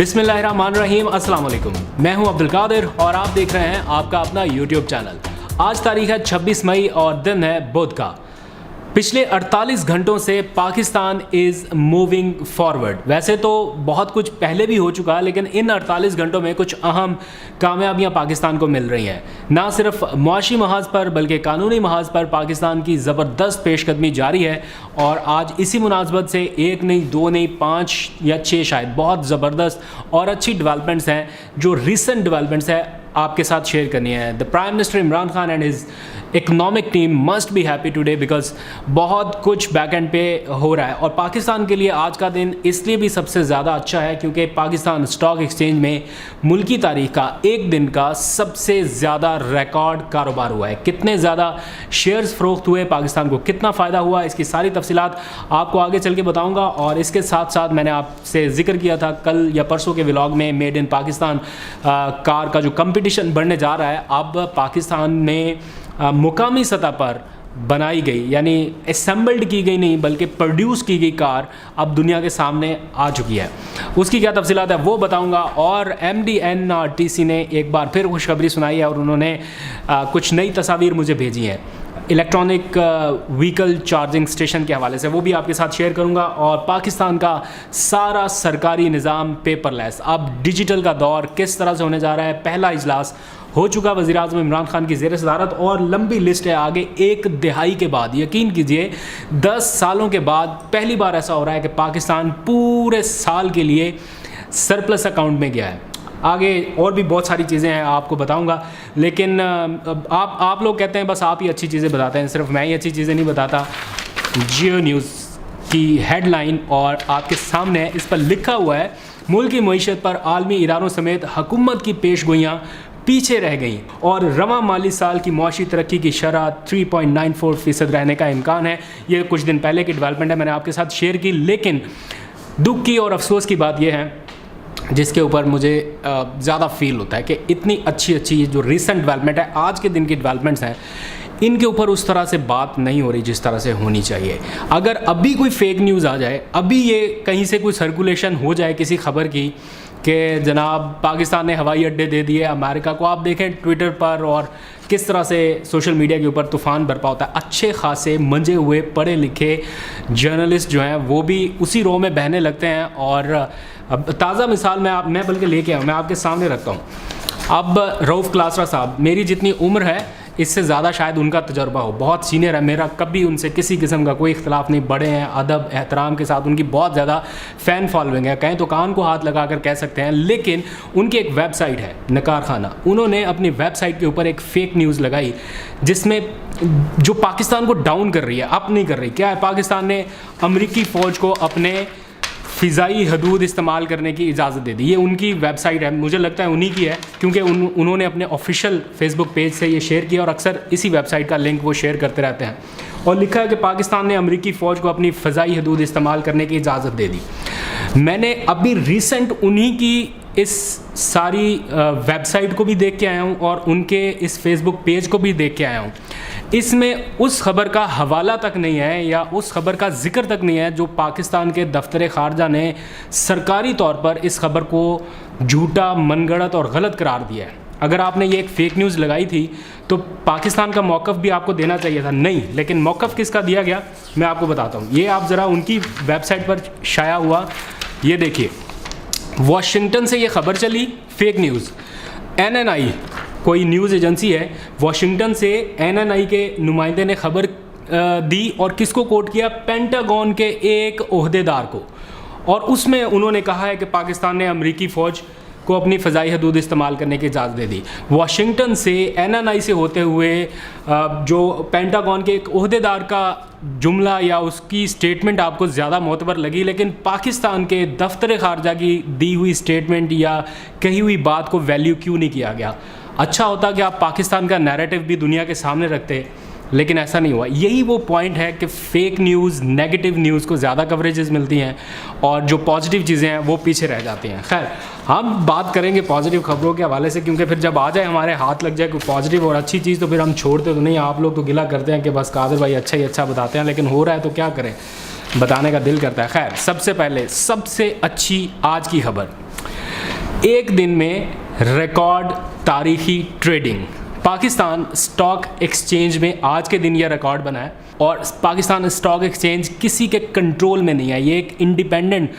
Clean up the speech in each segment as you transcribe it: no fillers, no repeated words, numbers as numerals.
बिस्मिल्लाहिर्रहमानिर्रहीम, अस्सलाम वालेकुम। मैं हूं अब्दुल कादिर और आप देख रहे हैं आपका अपना यूट्यूब चैनल। आज तारीख है 26 मई और दिन है बुध का। पिछले 48 घंटों से पाकिस्तान इज़ मूविंग फॉरवर्ड। वैसे तो बहुत कुछ पहले भी हो चुका है, लेकिन इन 48 घंटों में कुछ अहम कामयाबियां पाकिस्तान को मिल रही हैं। ना सिर्फ मुआशी महाज पर बल्कि कानूनी महाज पर पाकिस्तान की ज़बरदस्त पेशकदमी जारी है। और आज इसी मुनासबत से एक नहीं, दो नहीं, 5 या 6 शायद बहुत ज़बरदस्त और अच्छी डेवलपमेंट्स हैं जो रिसेंट डेवलपमेंट्स है आपके साथ शेयर करनी है। The prime minister Imran Khan and his economic team must be happy today because बहुत कुछ बैक एंड पे हो रहा है। और पाकिस्तान के लिए आज का दिन इसलिए भी सबसे ज़्यादा अच्छा है क्योंकि पाकिस्तान स्टॉक एक्सचेंज में मुल्की तारीख का एक दिन का सबसे ज़्यादा रिकॉर्ड कारोबार हुआ है। कितने ज़्यादा शेयर्स फ़रोख्त हुए, पाकिस्तान को कितना फ़ायदा हुआ, इसकी सारी तफसीलात आपको आगे चल के बताऊँगा। और इसके साथ साथ मैंने आपसे जिक्र किया था कल या परसों के व्लॉग में, मेड इन पाकिस्तान कार का जो कंपटीशन बढ़ने जा रहा है, अब पाकिस्तान में मुकामी सतह पर बनाई गई यानी असेंबल्ड की गई नहीं बल्कि प्रोड्यूस की गई कार अब दुनिया के सामने आ चुकी है। उसकी क्या तफसीलात है वो बताऊंगा। और MDNRTC ने एक बार फिर खुशखबरी सुनाई है और उन्होंने कुछ नई तस्वीर मुझे भेजी हैं इलेक्ट्रॉनिक व्हीकल चार्जिंग स्टेशन के हवाले से, वो भी आपके साथ शेयर करूंगा। और पाकिस्तान का सारा सरकारी निज़ाम पेपरलेस, अब डिजिटल का दौर किस तरह से होने जा रहा है। पहला इजलास हो चुका वज़ीर-ए-आज़म इमरान खान की ज़ेर सदारत और लंबी लिस्ट है आगे। एक दिहाई के बाद, यकीन कीजिए 10 सालों के बाद पहली बार ऐसा हो रहा है कि पाकिस्तान पूरे साल के लिए सरप्लस अकाउंट में गया है। आगे और भी बहुत सारी चीज़ें हैं आपको बताऊंगा, लेकिन आप लोग कहते हैं बस आप ही अच्छी चीज़ें बताते हैं, सिर्फ मैं ही अच्छी चीज़ें नहीं बताता। जियो न्यूज़ की हेडलाइन और आपके सामने है, इस पर लिखा हुआ है मुल्क की मईशत पर आलमी इदारों समेत हुकूमत की पेशगोइयाँ पीछे रह गई और रवा माली साल की मुआशी तरक्की की शरह 3.94% रहने का इम्कान है। ये कुछ दिन पहले की डेवलपमेंट है, मैंने आपके साथ शेयर की। लेकिन दुख की और अफसोस की बात यह है जिसके ऊपर मुझे ज़्यादा फील होता है कि इतनी अच्छी जो रिसेंट डेवलपमेंट है, आज के दिन की डेवलपमेंट्स हैं, इनके ऊपर उस तरह से बात नहीं हो रही जिस तरह से होनी चाहिए। अगर अभी कोई फेक न्यूज़ आ जाए, अभी ये कहीं से कोई सर्कुलेशन हो जाए किसी खबर की कि जनाब पाकिस्तान ने हवाई अड्डे दे दिए अमेरिका को, आप देखें ट्विटर पर और किस तरह से सोशल मीडिया के ऊपर तूफ़ान बरपा होता है। अच्छे खासे मंजे हुए पढ़े लिखे जर्नलिस्ट जो हैं वो भी उसी रो में बहने लगते हैं। और अब ताज़ा मिसाल मैं बल्कि लेके आऊँ, मैं आपके सामने रखता हूँ। अब रऊफ़ क्लासरा साहब, मेरी जितनी उम्र है इससे ज़्यादा शायद उनका तजर्बा हो, बहुत सीनियर है, मेरा कभी उनसे किसी किस्म का कोई इख्तलाफ नहीं, बड़े हैं, अदब एहतराम के साथ, उनकी बहुत ज़्यादा फ़ैन फॉलोइंग है, कहें तो कान को हाथ लगा कर कह सकते हैं। लेकिन उनकी एक वेबसाइट है नकार खाना, उन्होंने अपनी वेबसाइट के ऊपर एक फ़ेक न्यूज़ लगाई जिसमें जो पाकिस्तान को डाउन कर रही है, अप नहीं कर रही। क्या है, पाकिस्तान ने अमरीकी फ़ौज को अपने फ़िज़ाई हदूद इस्तेमाल करने की इजाज़त दे दी। ये उनकी वेबसाइट है, मुझे लगता है उन्हीं की है क्योंकि उन्होंने अपने ऑफिशियल फेसबुक पेज से ये शेयर किया और अक्सर इसी वेबसाइट का लिंक वो शेयर करते रहते हैं। और लिखा है कि पाकिस्तान ने अमरीकी फ़ौज को अपनी फ़िज़ाई हदूद इस्तेमाल करने की इजाज़त दे दी। मैंने अभी रिसेंट उन्हीं की इस सारी वेबसाइट को भी देख के आया हूँ और उनके इस फेसबुक पेज को भी देख के आया हूँ। इसमें उस खबर का हवाला तक नहीं है या उस खबर का जिक्र तक नहीं है जो पाकिस्तान के दफ्तर ख़ारजा ने सरकारी तौर पर इस खबर को झूठा, मनगढ़ंत और गलत करार दिया है। अगर आपने ये एक फ़ेक न्यूज़ लगाई थी तो पाकिस्तान का मौक़िफ़ भी आपको देना चाहिए था, नहीं। लेकिन मौक़िफ़ किसका दिया गया मैं आपको बताता हूँ। ये आप ज़रा उनकी वेबसाइट पर शाया हुआ ये देखिए, वाशिंगटन से ये खबर चली, फ़ेक न्यूज़। NNI कोई न्यूज़ एजेंसी है, वाशिंगटन से NNI के नुमाइंदे ने खबर दी और किसको कोट किया, पेंटागन के एक ओहदेदार को। और उसमें उन्होंने कहा है कि पाकिस्तान ने अमरीकी फ़ौज को अपनी फ़िज़ाई हदूद इस्तेमाल करने की इजाज़त दे दी। वाशिंगटन से NNI से होते हुए जो पेंटागन के एक ओहदेदार का जुमला या उसकी स्टेटमेंट आपको ज़्यादा मोतबर लगी, लेकिन पाकिस्तान के दफ्तर ख़ारजा की दी हुई स्टेटमेंट या कही हुई बात को वैल्यू क्यों नहीं किया गया। अच्छा होता कि आप पाकिस्तान का नैरेटिव भी दुनिया के सामने रखते, लेकिन ऐसा नहीं हुआ। यही वो पॉइंट है कि फ़ेक न्यूज़, नेगेटिव न्यूज़ को ज़्यादा कवरेजेस मिलती हैं और जो पॉजिटिव चीज़ें हैं वो पीछे रह जाती हैं। खैर, हम बात करेंगे पॉजिटिव खबरों के हवाले से क्योंकि फिर जब आ जाए हमारे हाथ लग जाए कोई पॉजिटिव और अच्छी चीज़ तो फिर हम छोड़ते तो नहीं। आप लोग तो गिला करते हैं कि बस कादिर भाई अच्छा ही अच्छा बताते हैं, लेकिन हो रहा है तो क्या करें, बताने का दिल करता है। खैर, सबसे पहले सबसे अच्छी आज की खबर, एक दिन में रिकॉर्ड तारीखी ट्रेडिंग। पाकिस्तान स्टॉक एक्सचेंज में आज के दिन यह रिकॉर्ड बना है और पाकिस्तान स्टॉक एक्सचेंज किसी के कंट्रोल में नहीं है। ये एक इंडिपेंडेंट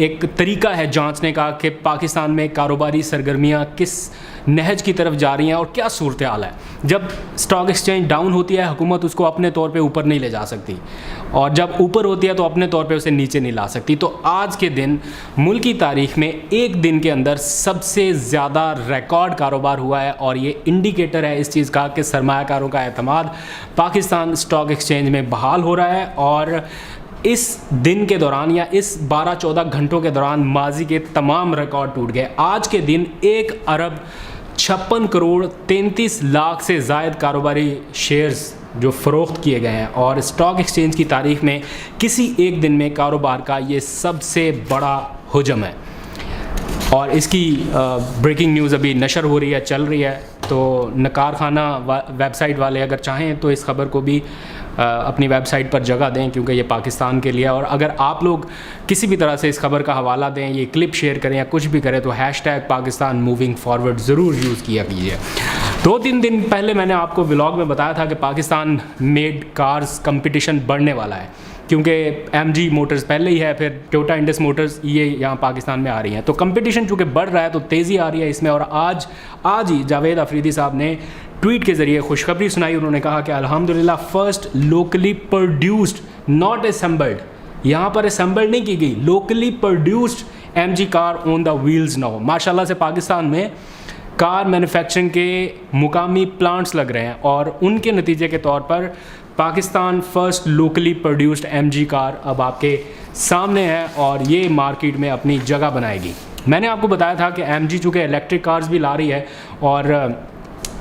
एक तरीका है जांचने का कि पाकिस्तान में कारोबारी सरगर्मियां किस नहज की तरफ जा रही हैं और क्या सूरत हाल है। जब स्टॉक एक्सचेंज डाउन होती है, हुकूमत उसको अपने तौर पे ऊपर नहीं ले जा सकती, और जब ऊपर होती है तो अपने तौर पे उसे नीचे नहीं ला सकती। तो आज के दिन मुल्क की तारीख में एक दिन के अंदर सबसे ज़्यादा रिकॉर्ड कारोबार हुआ है और ये इंडिकेटर है इस चीज़ का कि सरमायाकारों का एतमाद पाकिस्तान स्टॉक एक्सचेंज में बहाल हो रहा है। और इस दिन के दौरान या इस 12-14 घंटों के दौरान माजी के तमाम रिकॉर्ड टूट गए। आज के दिन 1 अरब 56 करोड़ 33 लाख से ज़ायद कारोबारी शेयर्स जो फ़रोख्त किए गए हैं और स्टॉक एक्सचेंज की तारीख में किसी एक दिन में कारोबार का ये सबसे बड़ा हुजम है। और इसकी ब्रेकिंग न्यूज़ अभी नशर हो रही है, चल रही है। तो नकार खाना वेबसाइट वाले अगर चाहें तो इस खबर को भी अपनी वेबसाइट पर जगह दें, क्योंकि ये पाकिस्तान के लिए। और अगर आप लोग किसी भी तरह से इस खबर का हवाला दें, ये क्लिप शेयर करें या कुछ भी करें, तो #पाकिस्तान मूविंग फॉरवर्ड ज़रूर यूज़ किया कीजिए। 2-3 दिन पहले मैंने आपको व्लॉग में बताया था कि पाकिस्तान मेड कार्स कंपटीशन बढ़ने वाला है, क्योंकि MG मोटर्स पहले ही है, फिर टोयोटा इंडस मोटर्स ये यहाँ पाकिस्तान में आ रही हैं। तो कंपटीशन चूँकि बढ़ रहा है तो तेज़ी आ रही है इसमें। और आज ही जावेद अफरीदी साहब ने ट्वीट के ज़रिए खुशखबरी सुनाई। उन्होंने कहा कि अल्हम्दुलिल्लाह first locally produced not assembled, यहाँ पर असेंबल्ड नहीं की गई, locally produced MG car on the wheels now. माशाल्लाह से पाकिस्तान में कार मैन्युफैक्चरिंग के मुकामी प्लांट्स लग रहे हैं और उनके नतीजे के तौर पर Pakistan first locally produced MG car अब आपके सामने है और ये मार्केट में अपनी जगह बनाएगी। मैंने आपको बताया था कि MG चूँकि इलेक्ट्रिक कार्स भी ला रही है और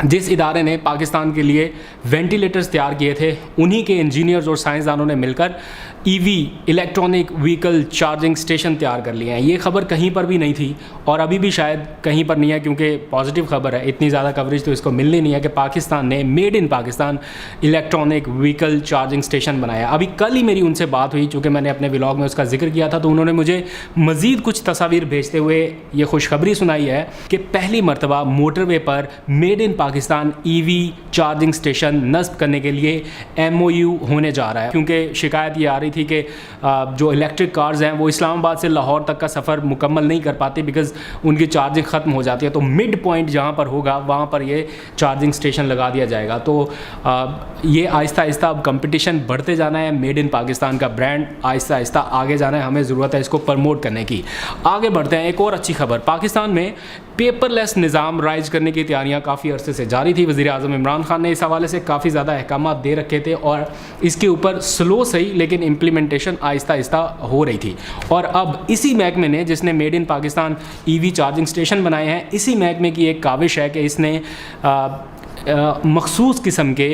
जिस इदारे ने पाकिस्तान के लिए वेंटिलेटर्स तैयार किए थे, उन्हीं के इंजीनियर्स और साइंसदानों ने मिलकर EV electronic vehicle charging station तैयार कर लिए हैं। ये खबर कहीं पर भी नहीं थी और अभी भी शायद कहीं पर नहीं है, क्योंकि पॉजिटिव खबर है, इतनी ज़्यादा कवरेज तो इसको मिलनी नहीं है कि पाकिस्तान ने made in Pakistan electronic vehicle charging station बनाया। अभी कल ही मेरी उनसे बात हुई, चूँकि मैंने अपने व्लॉग में उसका जिक्र किया था, तो उन्होंने मुझे मज़ीद कुछ तस्वीर भेजते हुए ये खुशखबरी सुनाई है कि पहली मरतबा मोटरवे पर made in Pakistan EV charging station नस्ब करने के लिए MOU होने जा रहा है। क्योंकि शिकायत ये आ रही थी कि जो इलेक्ट्रिक कार्स हैं वो इस्लामाबाद से लाहौर तक का सफ़र मुकम्मल नहीं कर पाती बिकॉज़ उनकी चार्जिंग ख़त्म हो जाती है। तो मिड पॉइंट जहाँ पर होगा वहाँ पर ये चार्जिंग स्टेशन लगा दिया जाएगा। तो ये आहिस्ता आहिस्ता अब कंपटीशन बढ़ते जाना है, मेड इन पाकिस्तान का ब्रांड आहिस्ता आहिस्ता आगे जाना है, हमें ज़रूरत है इसको प्रमोट करने की। आगे बढ़ते हैं, एक और अच्छी खबर, पाकिस्तान में पेपरलेस निज़ाम राइज करने की तैयारियां काफ़ी अरसे से जारी थी। वज़ीर आज़म इमरान खान ने इस हवाले से काफ़ी ज़्यादा अहकाम दे रखे थे और इसके ऊपर स्लो सही लेकिन इम्प्लीमेंटेशन आहिस्ता आहिस्ता हो रही थी। और अब इसी महकमे ने, जिसने made in Pakistan EV charging station बनाए हैं, इसी महकमे की एक काविश है कि इसने मखसूस किस्म के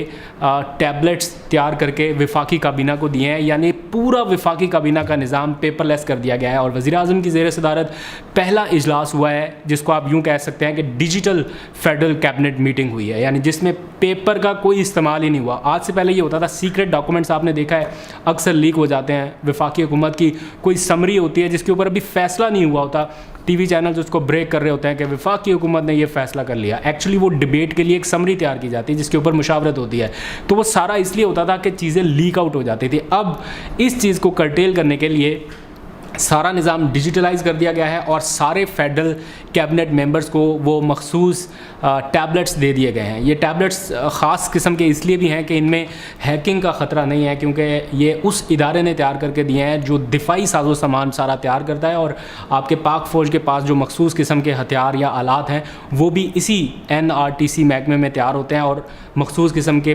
टैबलेट्स तैयार करके वफाकी काबीना को दिए हैं, यानी पूरा वफाकी काबीना का निज़ाम पेपरलेस कर दिया गया है। और वज़ीर आज़म की ज़ेर सदारत पहला इजलास हुआ है, जिसको आप यूँ कह सकते हैं कि डिजिटल फेडरल कैबिनेट मीटिंग हुई है, यानी जिसमें पेपर का कोई इस्तेमाल ही नहीं हुआ। आज से पहले ये होता था सीक्रेट डॉक्यूमेंट्स आपने देखा है अक्सर लीक हो जाते हैं। वफाकी हुकूमत की कोई समरी होती है जिसके ऊपर अभी फ़ैसला नहीं हुआ होता, TV चैनल्स उसको ब्रेक कर रहे होते हैं कि वफाकी हुकूमत ने ये फ़ैसला कर लिया। एक्चुअली वो डिबेट के लिए एक समरी तैयार की जाती है जिसके ऊपर मुशावरत होती है, तो वो सारा इसलिए होता था कि चीज़ें लीक आउट हो जाती थी। अब इस चीज़ को कर्टेल करने के लिए सारा निज़ाम डिजिटलाइज कर दिया गया है और सारे फेडरल कैबिनेट मेंबर्स को वो मखसूस टैबलेट्स दे दिए गए हैं। ये टैबलेट्स ख़ास किस्म के इसलिए भी हैं कि इनमें हैकिंग का ख़तरा नहीं है, क्योंकि ये उस इदारे ने तैयार करके दिए हैं जो दिफाई साजो सामान सारा तैयार करता है। और आपके पाक फ़ौज के पास जो मखसूस किस्म के हथियार या आलात हैं वो भी इसी NRTC महकमे में तैयार होते हैं और मखसूस किस्म के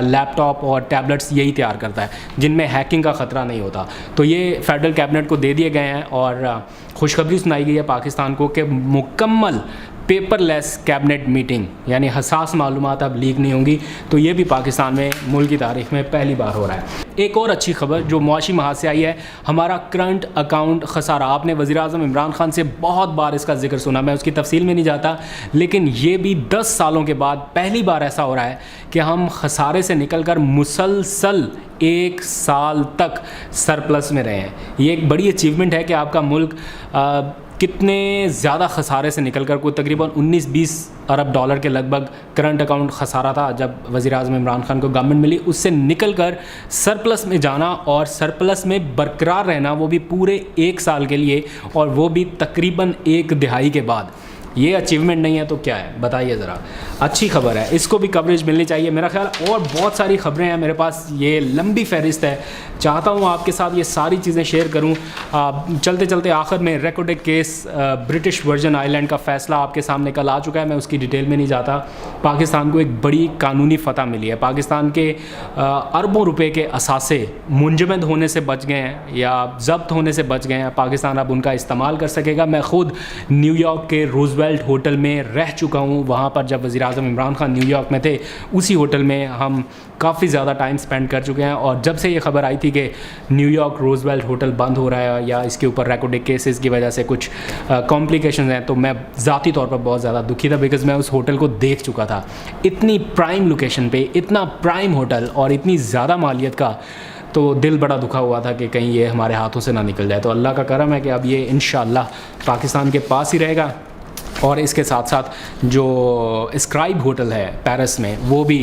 लैपटॉप और टैबलेट्स यही तैयार करता है जिनमें हैकिंग का ख़तरा नहीं होता। तो ये फेडरल कैबिनेट को दे दिए गए हैं और खुशखबरी सुनाई गई है पाकिस्तान को कि मुकम्मल पेपरलेस कैबिनेट मीटिंग, यानी हसास मालूमात अब लीक नहीं होंगी। तो ये भी पाकिस्तान में मुल्क की तारीख में पहली बार हो रहा है। एक और अच्छी खबर जो मुआशी महाज से आई है, हमारा करंट अकाउंट खसारा। आपने वज़ीर आज़म इमरान खान से बहुत बार इसका जिक्र सुना, मैं उसकी तफसील में नहीं जाता, लेकिन ये भी 10 सालों के बाद पहली बार ऐसा हो रहा है कि हम खसारे से निकल कर मुसलसल 1 साल तक सरप्लस में रहे हैं। ये एक बड़ी अचीवमेंट है कि आपका मुल्क कितने ज़्यादा खसारे से निकलकर कोई तकरीबन 19-20 अरब डॉलर के लगभग करंट अकाउंट खसारा था जब वज़ीर-ए-आज़म इमरान खान को गवर्नमेंट मिली, उससे निकलकर सरप्लस में जाना और सरप्लस में बरकरार रहना, वो भी पूरे 1 साल के लिए, और वो भी तकरीबन 1 दिहाई के बाद। ये अचीवमेंट नहीं है तो क्या है, बताइए ज़रा। अच्छी खबर है, इसको भी कवरेज मिलनी चाहिए मेरा ख्याल। और बहुत सारी खबरें हैं मेरे पास, ये लंबी फहरिस्त है, चाहता हूँ आपके साथ ये सारी चीज़ें शेयर करूँ। चलते चलते आखिर में Reko Diq case, British version island का फ़ैसला आपके सामने कल आ चुका है, मैं उसकी डिटेल में नहीं जाता। पाकिस्तान को एक बड़ी कानूनी फ़तह मिली है, पाकिस्तान के अरबों रुपए के असासे मुंजमद होने से बच गए हैं या ज़ब्त होने से बच गए हैं। पाकिस्तान अब उनका इस्तेमाल कर सकेगा। मैं ख़ुद न्यूयॉर्क के रूज़वेल्ट होटल में रह चुका हूँ, वहाँ पर जब वज़ीर-ए-आज़म इमरान खान न्यूयॉर्क में थे, उसी होटल में हम काफ़ी ज़्यादा टाइम स्पेंड कर चुके हैं। और जब से ये खबर आई थी कि न्यूयॉर्क रूज़वेल्ट होटल बंद हो रहा है या इसके ऊपर रेकोडेक केसेस की वजह से कुछ कॉम्प्लिकेशंस हैं, तो मैं ज़ाती तौर पर बहुत ज़्यादा दुखी था, बिकॉज़ मैं उस होटल को देख चुका था। इतनी प्राइम लोकेशन पे इतना प्राइम होटल और इतनी ज़्यादा मालियत का, तो दिल बड़ा दुखा हुआ था कि कहीं ये हमारे हाथों से ना निकल जाए। तो अल्लाह का करम है कि अब ये इंशाअल्लाह पाकिस्तान के पास ही रहेगा। और इसके साथ साथ जो स्क्राइब होटल है पेरिस में, वो भी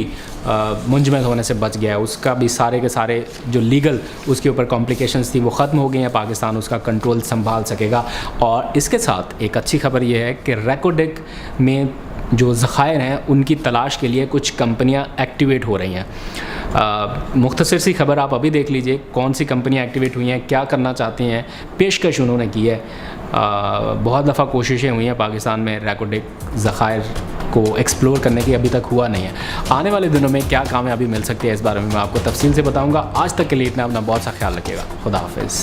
मुंजमद होने से बच गया है। उसका भी सारे के सारे जो लीगल उसके ऊपर कॉम्प्लिकेशंस थी वो ख़त्म हो गई हैं। पाकिस्तान उसका कंट्रोल संभाल सकेगा। और इसके साथ एक अच्छी खबर ये है कि रेकोडेक में जो ज़खायर हैं उनकी तलाश के लिए कुछ कंपनियां एक्टिवेट हो रही हैं। मुख्तसर सी खबर आप अभी देख लीजिए, कौन सी कंपनियां एक्टिवेट हुई हैं, क्या करना चाहती हैं, पेशकश उन्होंने की है। बहुत दफ़ा कोशिशें हुई हैं पाकिस्तान में रेकोडेक ज़खायर को एक्सप्लोर करने की, अभी तक हुआ नहीं है। आने वाले दिनों में क्या कामयाबी मिल सकती है, इस बारे में मैं आपको तफसील से बताऊँगा। आज तक के लिए इतना, अपना बहुत सा ख्याल रखिएगा। खुदा हाफिज़।